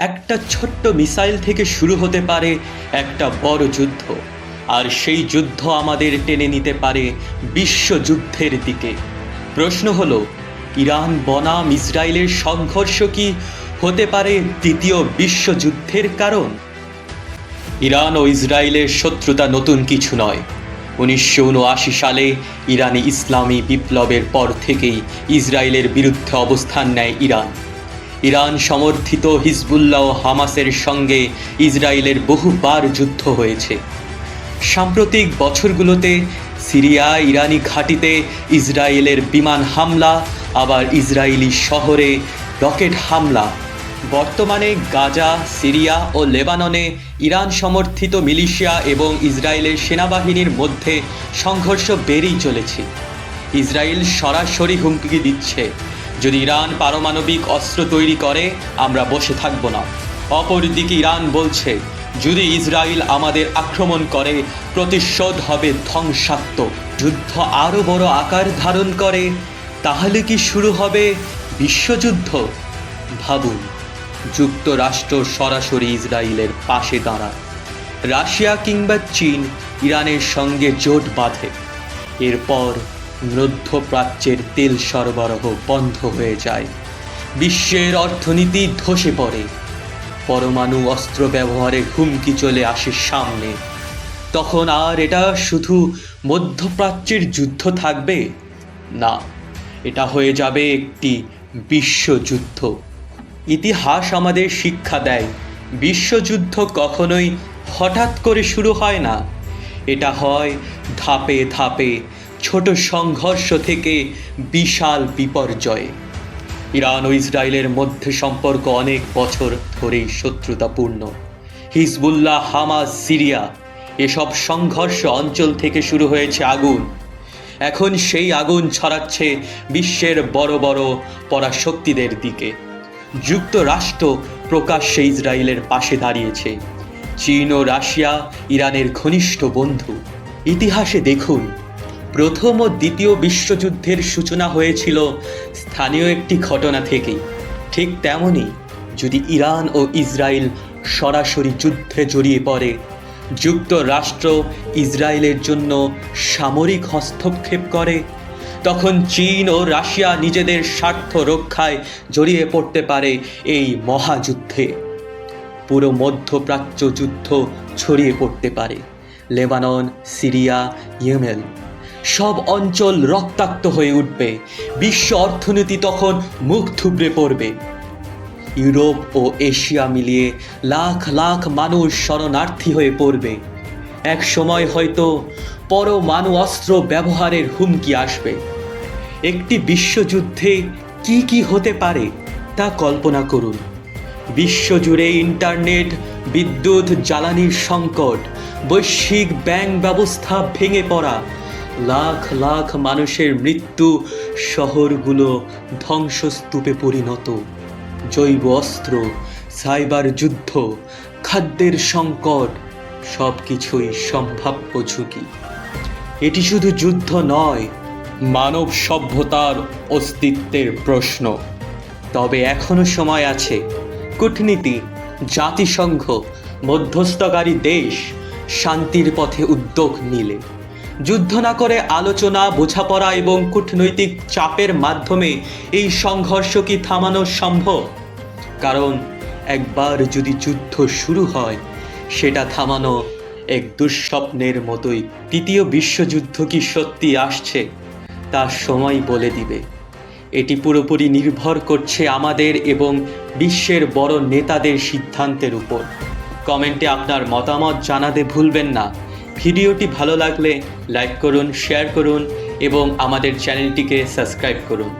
একটা ছোট্ট মিসাইল থেকে শুরু হতে পারে একটা বড় যুদ্ধ, আর সেই যুদ্ধ আমাদের টেনে নিতে পারে বিশ্বযুদ্ধের দিকে। প্রশ্ন হলো, ইরান বনাম ইসরায়েলের সংঘর্ষ কি হতে পারে দ্বিতীয় বিশ্বযুদ্ধের কারণ? ইরান ও ইসরায়েলের শত্রুতা নতুন কিছু নয়। 1979 সালে ইরানি ইসলামী বিপ্লবের পর থেকেই ইসরায়েলের বিরুদ্ধে অবস্থান নেয় ইরান। ইরান সমর্থিত হিজবুল্লাহ ও হামাসের সঙ্গে ইসরায়েলের বহুবার যুদ্ধ হয়েছে। সাম্প্রতিক বছরগুলোতে সিরিয়া ইরানি ঘাঁটিতে ইসরায়েলের বিমান হামলা, আবার ইসরায়েলি শহরে রকেট হামলা। বর্তমানে গাজা, সিরিয়া ও লেবাননে ইরান সমর্থিত মিলিশিয়া এবং ইসরায়েলের সেনাবাহিনীর মধ্যে সংঘর্ষ বেড়েই চলেছে। ইসরায়েল সরাসরি হুমকি দিচ্ছে, যদি ইরান পারমাণবিক অস্ত্র তৈরি করে আমরা বসে থাকব না। অপরদিকে ইরান বলছে, যদি ইসরায়েল আমাদের আক্রমণ করে প্রতিশোধ হবে ধ্বংসাত্মক। যুদ্ধ আরও বড় আকার ধারণ করে, তাহলে কি শুরু হবে বিশ্বযুদ্ধ? ভাবুন, যুক্তরাষ্ট্র সরাসরি ইসরায়েলের পাশে দাঁড়ায়, রাশিয়া কিংবা চীন ইরানের সঙ্গে জোট বাঁধে, এরপর মধ্যপ্রাচ্যের তেল সরবরাহ বন্ধ হয়ে যায়, বিশ্বের অর্থনীতি ধসে পড়ে, পরমাণু অস্ত্র ব্যবহারের হুমকি চলে আসে সামনে। তখন আর এটা শুধু মধ্যপ্রাচ্যের যুদ্ধ থাকবে না, এটা হয়ে যাবে একটি বিশ্বযুদ্ধ। ইতিহাস আমাদের শিক্ষা দেয়, বিশ্বযুদ্ধ কখনোই হঠাৎ করে শুরু হয় না। এটা হয় ধাপে ধাপে, ছোট সংঘর্ষ থেকে বিশাল বিপর্যয়ে। ইরান ও ইসরায়েলের মধ্যে সম্পর্ক অনেক বছর ধরেই শত্রুতাপূর্ণ। হিজবুল্লাহ, হামাস, সিরিয়া এসব সংঘর্ষ অঞ্চল থেকে শুরু হয়েছে আগুন। এখন সেই আগুন ছড়াচ্ছে বিশ্বের বড় বড় পরাশক্তিদের দিকে। যুক্তরাষ্ট্র প্রকাশ্যে ইসরায়েলের পাশে দাঁড়িয়েছে। চীন ও রাশিয়া ইরানের ঘনিষ্ঠ বন্ধু। ইতিহাসে দেখুন, প্রথম ও দ্বিতীয় বিশ্বযুদ্ধের সূচনা হয়েছিল স্থানীয় একটি ঘটনা থেকেই। ঠিক তেমনই, যদি ইরান ও ইসরায়েল সরাসরি যুদ্ধে জড়িয়ে পড়ে, যুক্তরাষ্ট্র ইসরায়েলের জন্য সামরিক হস্তক্ষেপ করে, তখন চীন ও রাশিয়া নিজেদের স্বার্থ রক্ষায় জড়িয়ে পড়তে পারে এই মহাযুদ্ধে। পুরো মধ্যপ্রাচ্য যুদ্ধ ছড়িয়ে পড়তে পারে। লেবানন, সিরিয়া, ইয়েমেন সব অঞ্চল রক্তাক্ত হয়ে উঠবে। বিশ্ব অর্থনীতি তখন মুখ থুবড়ে পড়বে। ইউরোপ ও এশিয়া মিলিয়ে লাখ লাখ মানুষ শরণার্থী হয়ে পড়বে। এক সময় হয়তো পরমাণু অস্ত্র ব্যবহারের হুমকি আসবে। একটি বিশ্বযুদ্ধে কি কি হতে পারে তা কল্পনা করুন। বিশ্বজুড়ে ইন্টারনেট, বিদ্যুৎ, জ্বালানির সংকট, বৈশ্বিক ব্যাংক ব্যবস্থা ভেঙে পড়া, লাখ লাখ মানুষের মৃত্যু, শহরগুলো ধ্বংসস্তূপে পরিণত, জৈব অস্ত্র, সাইবার যুদ্ধ, খাদ্যের সংকট, সব কিছুই সম্ভাব্য ঝুঁকি। এটি শুধু যুদ্ধ নয়, মানব সভ্যতার অস্তিত্বের প্রশ্ন। তবে এখনো সময় আছে। কূটনীতি, জাতিসংঘ, মধ্যস্থকারী দেশ শান্তির পথে উদ্যোগ নিলে, যুদ্ধ না করে আলোচনা, বোঝাপড়া এবং কূটনৈতিক চাপের মাধ্যমে এই সংঘর্ষ কি থামানো সম্ভব? কারণ একবার যদি যুদ্ধ শুরু হয়, সেটা থামানো এক দুঃস্বপ্নের মতোই। তৃতীয় বিশ্বযুদ্ধ কি সত্যি আসছে তা সময় বলে দিবে। এটি পুরোপুরি নির্ভর করছে আমাদের এবং বিশ্বের বড় নেতাদের সিদ্ধান্তের উপর। কমেন্টে আপনার মতামত জানাতে ভুলবেন না। ভিডিওটি ভালো লাগলে লাইক করুন, শেয়ার করুন এবং আমাদের চ্যানেলটিকে সাবস্ক্রাইব করুন।